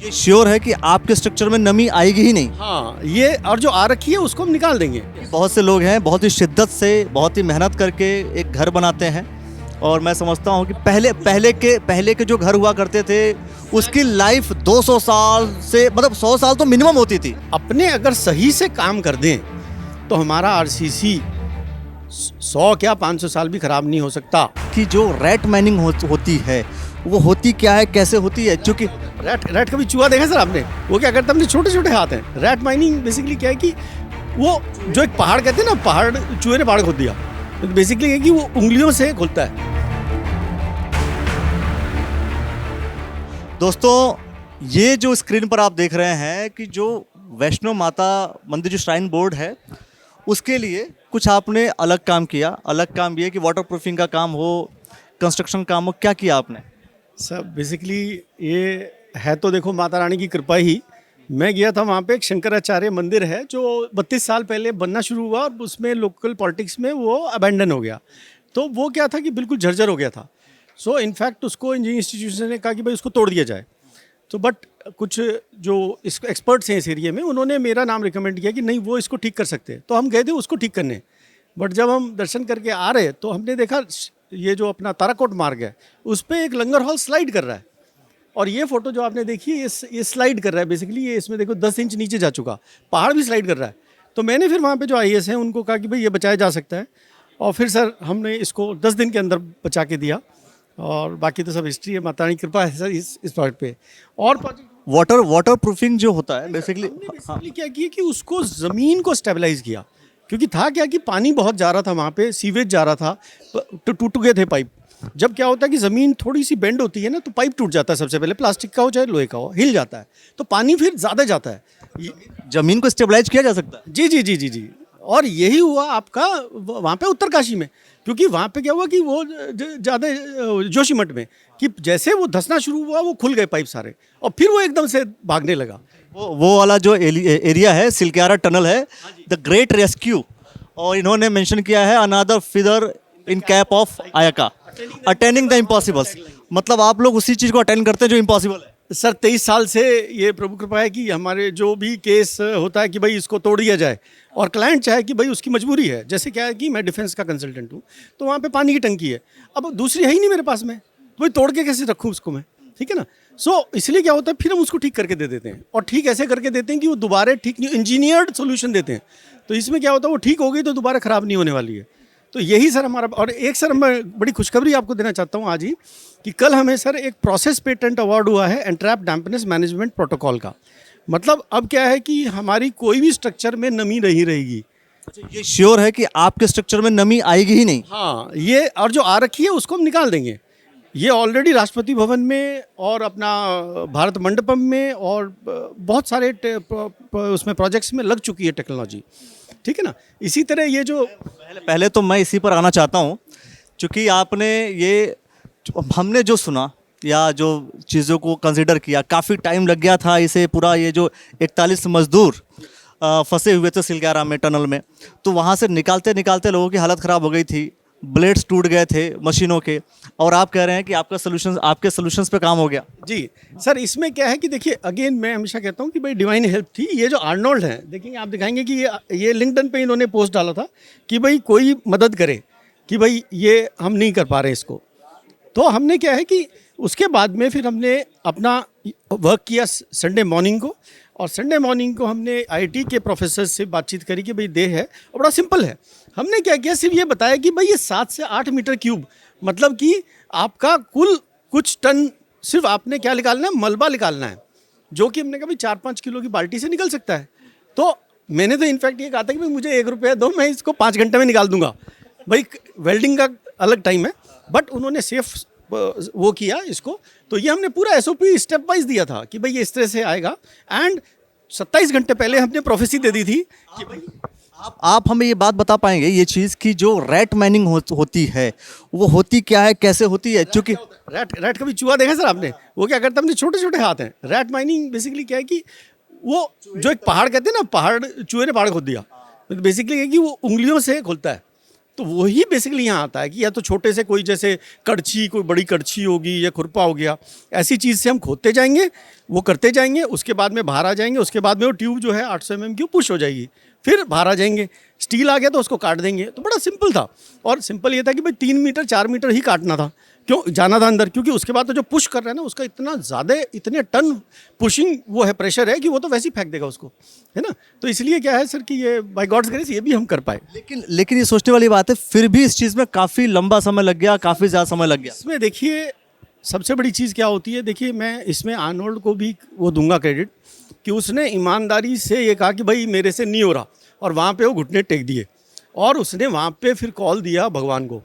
ये श्योर है कि आपके स्ट्रक्चर में नमी आएगी ही नहीं। हाँ, ये और जो आ रखी है उसको हम निकाल देंगे। बहुत से लोग हैं बहुत ही शिद्दत से बहुत ही मेहनत करके एक घर बनाते हैं, और मैं समझता हूँ कि पहले के जो घर हुआ करते थे उसकी लाइफ 200 साल से मतलब 100 साल तो मिनिमम होती थी। अपने अगर सही से काम कर दें तो हमारा आरसीसी 100 क्या 500 साल भी खराब नहीं हो सकता। कि जो रैट माइनिंग होती है वो होती क्या है, कैसे होती है? क्योंकि रैट कभी चूहा देखा सर आपने? वो क्या करता है, अपने छोटे छोटे हाथ हैं। रैट माइनिंग बेसिकली क्या है कि वो जो एक पहाड़ कहते हैं ना, पहाड़ चूहे ने पहाड़ खोद दिया, तो बेसिकली है कि वो उंगलियों से खुलता है। दोस्तों, ये जो स्क्रीन पर आप देख रहे हैं कि जो वैष्णो माता मंदिर जो श्राइन बोर्ड है उसके लिए कुछ आपने अलग काम किया। अलग काम ये कि वाटर प्रूफिंग का काम हो, कंस्ट्रक्शन काम हो, क्या किया आपने? सब बेसिकली ये है तो देखो माता रानी की कृपा ही। मैं गया था वहाँ पे, एक शंकराचार्य मंदिर है जो 32 साल पहले बनना शुरू हुआ और उसमें लोकल पॉलिटिक्स में वो अबैंडन हो गया। तो वो क्या था कि बिल्कुल जर्जर हो गया था। सो इनफैक्ट उसको इंजीनियरिंग इंस्टीट्यूशन ने कहा कि भाई उसको तोड़ दिया जाए। तो बट कुछ जो इस एक्सपर्ट्स हैं इस एरिया में, उन्होंने मेरा नाम रिकमेंड किया कि नहीं वो इसको ठीक कर सकते हैं। तो हम गए थे उसको ठीक करने। बट जब हम दर्शन करके आ रहे तो हमने देखा ये जो अपना ताराकोट मार्ग है उस पर एक लंगर हॉल स्लाइड कर रहा है। और ये फोटो जो आपने देखी है ये स्लाइड कर रहा है। बेसिकली ये इसमें देखो 10 इंच नीचे जा चुका, पहाड़ भी स्लाइड कर रहा है। तो मैंने फिर वहाँ पे जो IAS हैं उनको कहा कि भाई ये बचाया जा सकता है, और फिर सर हमने इसको 10 दिन के अंदर बचा के दिया। और बाकी तो सब हिस्ट्री है, माता रानी कृपा है सर इस प्रोजेक्ट पे। और वाटर प्रूफिंग जो होता है बेसिकली क्या किया कि उसको ज़मीन को स्टेबलाइज किया, क्योंकि था क्या कि पानी बहुत जा रहा था वहाँ पे, सीवेज जा रहा था, तो टूट गए थे पाइप। जब क्या होता है कि ज़मीन थोड़ी सी बेंड होती है ना तो पाइप टूट जाता है। सबसे पहले प्लास्टिक का हो चाहे लोहे का हो, हिल जाता है, तो पानी फिर ज़्यादा जाता है। जमीन को स्टेबलाइज किया जा सकता है। जी जी जी जी जी। और यही हुआ आपका वहाँ पे उत्तरकाशी में, क्योंकि वहाँ पे क्या हुआ कि वो ज़्यादा जोशीमठ में कि जैसे वो धंसना शुरू हुआ वो खुल गए पाइप सारे, और फिर वो एकदम से भागने लगा। वो वाला जो एरिया है सिलक्यारा टनल है, द ग्रेट रेस्क्यू, और इन्होंने मेंशन किया है another feather in cap of आयका, अटेनिंग द इम्पॉसिबल्स। मतलब आप लोग उसी चीज़ को अटेंड करते हैं जो इम्पॉसिबल है। सर 23 साल से ये प्रभु कृपा है कि हमारे जो भी केस होता है कि भाई इसको तोड़ दिया जाए, और क्लाइंट चाहे कि भाई उसकी मजबूरी है। जैसे क्या है कि मैं डिफेंस का कंसल्टेंट हूँ, तो वहाँ पे पानी की टंकी है, अब दूसरी है ही नहीं मेरे पास में, तो भाई तोड़ के कैसे रखूँ उसको मैं, ठीक है ना। सो इसलिए क्या होता है फिर हम उसको ठीक करके दे देते हैं, और ठीक ऐसे करके देते हैं कि वो दोबारा ठीक नहीं, इंजीनियर्ड सोल्यूशन देते हैं। तो इसमें क्या होता है वो ठीक हो गई तो दोबारा ख़राब नहीं होने वाली है। तो यही सर हमारा। और एक सर मैं बड़ी खुशखबरी आपको देना चाहता हूँ आज ही, कि कल हमें सर एक प्रोसेस पेटेंट अवार्ड हुआ है एंट्रैप डैम्पनेस मैनेजमेंट प्रोटोकॉल का। मतलब अब क्या है कि हमारी कोई भी स्ट्रक्चर में नमी नहीं रहेगी। ये श्योर है कि आपके स्ट्रक्चर में नमी आएगी ही नहीं। हाँ, ये और जो आ रखी है उसको हम निकाल देंगे। ये ऑलरेडी राष्ट्रपति भवन में और अपना भारत मंडपम में और बहुत सारे उसमें प्रोजेक्ट्स में लग चुकी है टेक्नोलॉजी, ठीक है ना। इसी तरह ये जो पहले तो मैं इसी पर आना चाहता हूँ, क्योंकि आपने ये हमने जो सुना या जो चीज़ों को कंसिडर किया, काफ़ी टाइम लग गया था इसे पूरा। ये जो 41 मजदूर फंसे हुए थे सिलक्यारा में टनल में, तो वहाँ से निकालते निकालते लोगों की हालत ख़राब हो गई थी, ब्लेड्स टूट गए थे मशीनों के, और आप कह रहे हैं कि आपके सोल्यूशंस पे काम हो गया। जी सर, इसमें क्या है कि देखिए अगेन मैं हमेशा कहता हूँ कि भाई डिवाइन हेल्प थी। ये जो आर्नोल्ड है, देखेंगे आप दिखाएंगे कि ये लिंक्डइन पे इन्होंने पोस्ट डाला था कि भाई कोई मदद करे, कि भाई ये हम नहीं कर पा रहे इसको। तो हमने क्या है कि उसके बाद में फिर हमने अपना वर्क किया संडे मॉर्निंग को, और संडे मॉर्निंग को हमने IIT के प्रोफेसर से बातचीत करी कि भाई दे है, और बड़ा सिंपल है। हमने क्या किया, सिर्फ ये बताया कि भाई ये 7 से 8 मीटर क्यूब, मतलब कि आपका कुल कुछ टन सिर्फ आपने क्या निकालना है, मलबा निकालना है, जो कि हमने कहा भाई 4-5 किलो की बाल्टी से निकल सकता है। तो मैंने तो इनफैक्ट ये कहा था कि भाई मुझे 1 रुपया दो, मैं इसको 5 घंटे में निकाल दूंगा। भाई वेल्डिंग का अलग टाइम है, बट उन्होंने सेफ वो किया इसको। तो ये हमने पूरा SOP स्टेप वाइज दिया था कि भाई ये इस तरह से आएगा, एंड 27 घंटे पहले हमने प्रोफेसी दे दी थी कि भाई आप हमें ये बात बता पाएंगे, ये चीज़ की जो रैट माइनिंग होती है वो होती क्या है, कैसे होती है? क्योंकि रैट कभी चूहा देखा सर आपने? वो क्या करता है, अपने छोटे छोटे हाथ हैं। रैट माइनिंग बेसिकली क्या है कि वो जो एक पहाड़ कहते हैं ना, पहाड़ चूहे ने पहाड़ खोद दिया, तो बेसिकली है कि वो उंगलियों से खुलता है। तो वही बेसिकली यहाँ आता है कि या तो छोटे से कोई जैसे कड़छी, कोई बड़ी कड़छी होगी या खुरपा हो गया, ऐसी चीज़ से हम खोदते जाएंगे, वो करते जाएंगे, उसके बाद में बाहर आ जाएंगे, उसके बाद में वो ट्यूब जो है 800 mm की पुश हो जाएगी, फिर बाहर आ जाएंगे। स्टील आ गया तो उसको काट देंगे। तो बड़ा सिंपल था, और सिंपल ये था कि भाई 3 मीटर 4 मीटर ही काटना था, क्यों जाना था अंदर, क्योंकि उसके बाद तो जो पुश कर रहा है ना उसका इतना ज़्यादा, इतने टन पुशिंग वो है, प्रेशर है कि वो तो वैसे ही फेंक देगा उसको, है ना। तो इसलिए क्या है सर कि ये बाय गॉड्स ग्रेस ये भी हम कर पाए। लेकिन ये सोचने वाली बात है, फिर भी इस चीज़ में काफ़ी लंबा समय लग गया, काफ़ी ज़्यादा समय लग गया। इसमें देखिए सबसे बड़ी चीज़ क्या होती है, देखिए मैं इसमें आर्नोल्ड को भी वो दूंगा क्रेडिट कि उसने ईमानदारी से ये कहा कि भाई मेरे से नहीं हो रहा, और वहाँ पे वो घुटने टेक दिए, और उसने वहाँ पे फिर कॉल दिया भगवान को।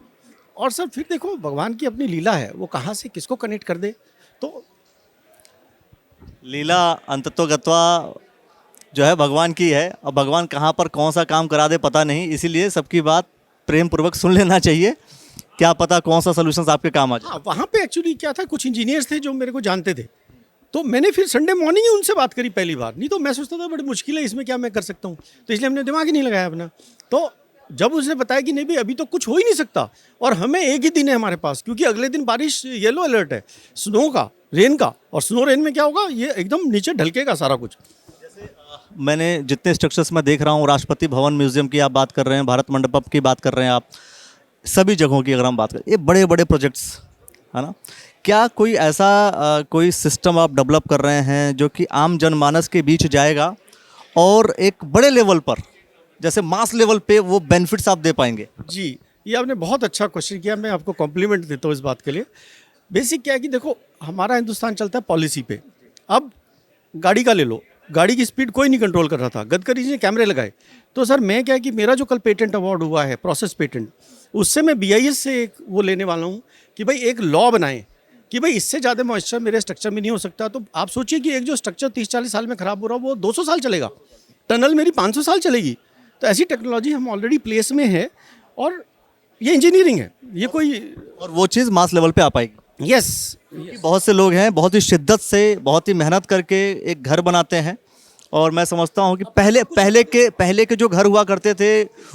और सर फिर देखो भगवान की अपनी लीला है, वो कहाँ से किसको कनेक्ट कर दे। तो लीला अंततोगत्वा जो है भगवान की है। अब भगवान कहाँ पर कौन सा काम करा दे पता नहीं, इसीलिए सबकी बात प्रेम पूर्वक सुन लेना चाहिए, क्या पता कौन सा सोल्यूशन आपके काम आ जाए। हाँ, वहाँ पे एक्चुअली क्या था, कुछ इंजीनियर्स थे जो मेरे को जानते थे, तो मैंने फिर संडे मॉर्निंग ही उनसे बात करी पहली बार। नहीं तो मैं सोचता था बड़ी मुश्किल है, इसमें क्या मैं कर सकता हूँ, तो इसलिए हमने दिमाग ही नहीं लगाया अपना। तो जब उसने बताया कि नहीं भाई अभी तो कुछ हो ही नहीं सकता, और हमें एक ही दिन है हमारे पास, क्योंकि अगले दिन बारिश, येलो अलर्ट है स्नो का, रेन का, और स्नो रेन में क्या होगा, ये एकदम नीचे ढलकेगा सारा कुछ। मैंने जितने स्ट्रक्चर्स में देख रहा हूँ, राष्ट्रपति भवन म्यूजियम की आप बात कर रहे हैं, भारत मंडपम की बात कर रहे हैं आप, सभी जगहों की अगर हम बात करें, ये बड़े बड़े प्रोजेक्ट्स है ना, क्या कोई ऐसा कोई सिस्टम आप डेवलप कर रहे हैं जो कि आम जनमानस के बीच जाएगा और एक बड़े लेवल पर, जैसे मास लेवल पे वो बेनिफिट्स आप दे पाएंगे? जी, ये आपने बहुत अच्छा क्वेश्चन किया, मैं आपको कॉम्प्लीमेंट देता हूँ इस बात के लिए। बेसिक क्या है कि देखो हमारा हिंदुस्तान चलता है पॉलिसी पे। अब गाड़ी का ले लो, गाड़ी की स्पीड कोई नहीं कंट्रोल कर रहा था, गडकरी जी ने कैमरे लगाए। तो सर मैं क्या है कि मेरा जो कल पेटेंट अवार्ड हुआ है, प्रोसेस पेटेंट, उससे मैं BIS से एक वो लेने वाला हूँ कि भाई एक लॉ बनाएं कि भाई इससे ज़्यादा मॉइस्चर मेरे स्ट्रक्चर में नहीं हो सकता। तो आप सोचिए कि एक जो स्ट्रक्चर 30-40 साल में ख़राब हो रहा वो 200 साल चलेगा, टनल मेरी 500 साल चलेगी। तो ऐसी टेक्नोलॉजी हम ऑलरेडी प्लेस में है, और ये इंजीनियरिंग है, ये कोई, और वो चीज़ मास लेवल पे आ पाएगी। यस। बहुत से लोग हैं बहुत ही शिद्दत से, बहुत ही मेहनत करके एक घर बनाते हैं, और मैं समझता हूँ कि पहले के जो घर हुआ करते थे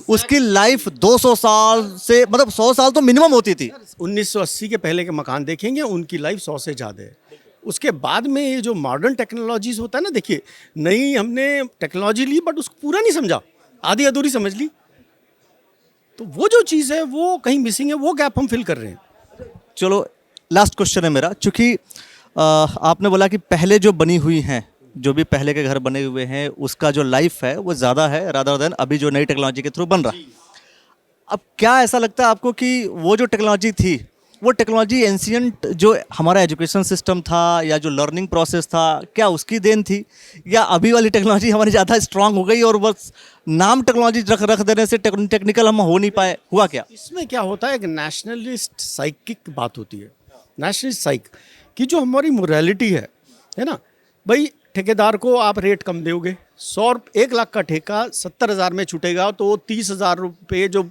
उसकी लाइफ 200 साल से, मतलब 100 साल तो मिनिमम होती थी। 1980 के पहले के मकान देखेंगे, उनकी लाइफ 100 से ज़्यादा है। उसके बाद में ये जो मॉडर्न टेक्नोलॉजीज होता है ना, देखिए नई हमने टेक्नोलॉजी ली बट उसको पूरा नहीं समझा, आधी अधूरी समझ ली, तो वो जो चीज़ है वो कहीं मिसिंग है, वो गैप हम फिल कर रहे हैं। चलो लास्ट क्वेश्चन है मेरा, चूँकि आपने बोला कि पहले जो बनी हुई हैं, जो भी पहले के घर बने हुए हैं उसका जो लाइफ है वो ज़्यादा है रादर देन अभी जो नई टेक्नोलॉजी के थ्रू बन रहा है। अब क्या ऐसा लगता है आपको कि वो जो टेक्नोलॉजी थी, वो टेक्नोलॉजी एंशियंट जो हमारा एजुकेशन सिस्टम था या जो लर्निंग प्रोसेस था, क्या उसकी देन थी, या अभी वाली टेक्नोलॉजी हमारी ज़्यादा स्ट्रांग हो गई और बस नाम टेक्नोलॉजी रख देने से टेक्निकल हम हो नहीं पाए, हुआ क्या? इसमें क्या होता है, एक नेशनलिस्ट साइकिक बात होती है, नेशनलिस्ट साइक की जो हमारी मोरालिटी है ना। भाई ठेकेदार को आप रेट कम दोगे, 1 लाख का ठेका 70,000 में छूटेगा, तो 30,000 रुपये जो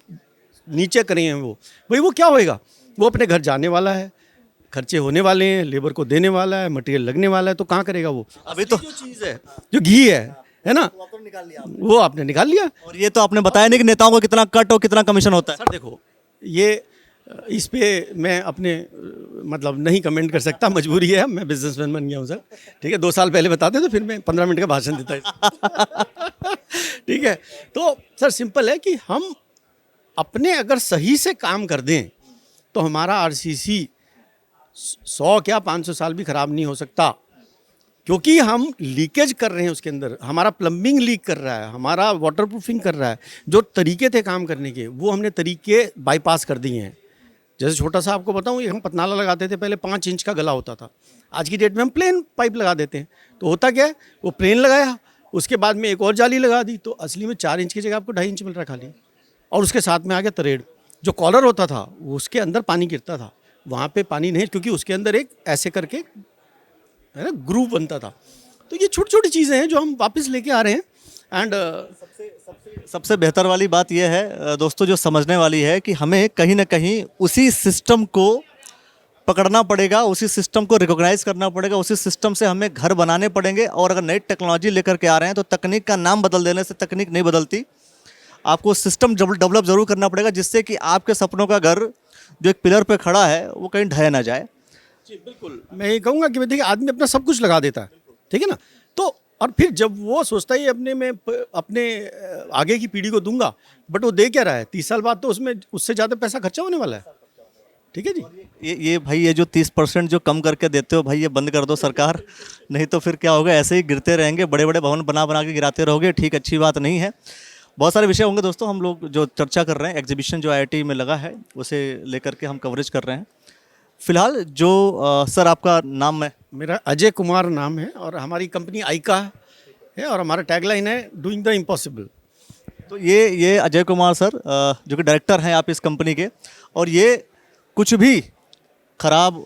नीचे करें हैं वो, भाई वो क्या होएगा, वो अपने घर जाने वाला है, खर्चे होने वाले हैं, लेबर को देने वाला है, मटेरियल लगने वाला है, तो कहाँ करेगा वो? अभी तो जो चीज़ है, जो घी है ना, वो आपने निकाल लिया। और ये तो आपने बताया नहीं कि नेताओं को कितना कट और कितना कमीशन होता है। सर देखो, ये इस पे मैं अपने मतलब नहीं कमेंट कर सकता, मजबूरी है, मैं बिजनेसमैन बन गया हूँ सर, ठीक है। 2 साल पहले बताते तो फिर मैं 15 मिनट का भाषण देता ठीक है। तो सर सिंपल है कि हम अपने अगर सही से काम कर दें तो हमारा RCC 100 क्या 500 साल भी ख़राब नहीं हो सकता, क्योंकि हम लीकेज कर रहे हैं उसके अंदर, हमारा प्लम्बिंग लीक कर रहा है, हमारा वाटर प्रूफिंग कर रहा है। जो तरीके थे काम करने के, वो हमने तरीके बाईपास कर दिए हैं। जैसे छोटा सा आपको बताऊं, ये हम पतनाला लगाते थे पहले, 5 इंच का गला होता था, आज की डेट में हम प्लेन पाइप लगा देते हैं। तो होता क्या है, वो प्लेन लगाया, उसके बाद में एक और जाली लगा दी, तो असली में 4 इंच की जगह आपको 2.5 इंच मिल रहा है खाली, और उसके साथ में आ गया तरेड़। जो कॉलर होता था उसके अंदर पानी गिरता था, वहाँ पे पानी नहीं, क्योंकि उसके अंदर एक ऐसे करके है ना ग्रूव बनता था। तो ये छोटी छोटी चीज़ें हैं जो हम वापस लेके आ रहे हैं। एंड सबसे बेहतर वाली बात यह है दोस्तों, जो समझने वाली है, कि हमें कहीं ना कहीं उसी सिस्टम को पकड़ना पड़ेगा, उसी सिस्टम को रिकॉग्नाइज करना पड़ेगा, उसी सिस्टम से हमें घर बनाने पड़ेंगे। और अगर नई टेक्नोलॉजी लेकर के आ रहे हैं तो तकनीक का नाम बदल देने से तकनीक नहीं बदलती। आपको सिस्टम डेवलप ज़रूर करना पड़ेगा, जिससे कि आपके सपनों का घर जो एक पिलर पे खड़ा है वो कहीं ढह ना जाए। जी बिल्कुल, मैं ये कहूँगा कि देखिए आदमी अपना सब कुछ लगा देता है, ठीक है ना, तो और फिर जब वो सोचता है अपने में अपने आगे की पीढ़ी को दूंगा, बट वो दे क्या रहा है, 30 साल बाद तो उसमें उससे ज़्यादा पैसा खर्चा होने वाला है, ठीक है जी। ये भाई ये जो 30% जो कम करके देते हो भाई, ये बंद कर दो सरकार, नहीं तो फिर क्या होगा, ऐसे ही गिरते रहेंगे, बड़े बड़े भवन बना बना के गिराते रहोगे, ठीक अच्छी बात नहीं है। बहुत सारे विषय होंगे दोस्तों, हम लोग जो चर्चा कर रहे हैं, एग्जीबिशन जो IIT में लगा है उसे लेकर के हम कवरेज कर रहे हैं। फिलहाल जो सर आपका नाम है? मेरा अजय कुमार नाम है और हमारी कंपनी आइका है और हमारा टैगलाइन है डूइंग द इम्पॉसिबल। तो ये अजय कुमार सर जो कि डायरेक्टर हैं आप इस कंपनी के, और ये कुछ भी खराब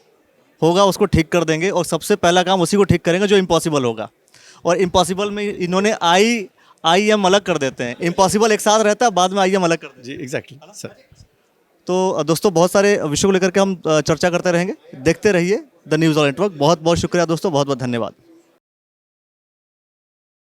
होगा उसको ठीक कर देंगे, और सबसे पहला काम उसी को ठीक करेंगे जो इम्पॉसिबल होगा। और इम्पॉसिबल में इन्होंने आई एम अलग कर देते हैं, इम्पॉसिबल एक साथ रहता है, बाद में IM अलग कर देते हैं। जी एग्जैक्टली सर। तो दोस्तों बहुत सारे विषयों को लेकर के हम चर्चा करते रहेंगे, देखते रहिए द न्यूज़ ऑल नेटवर्क। बहुत बहुत शुक्रिया दोस्तों, बहुत बहुत धन्यवाद।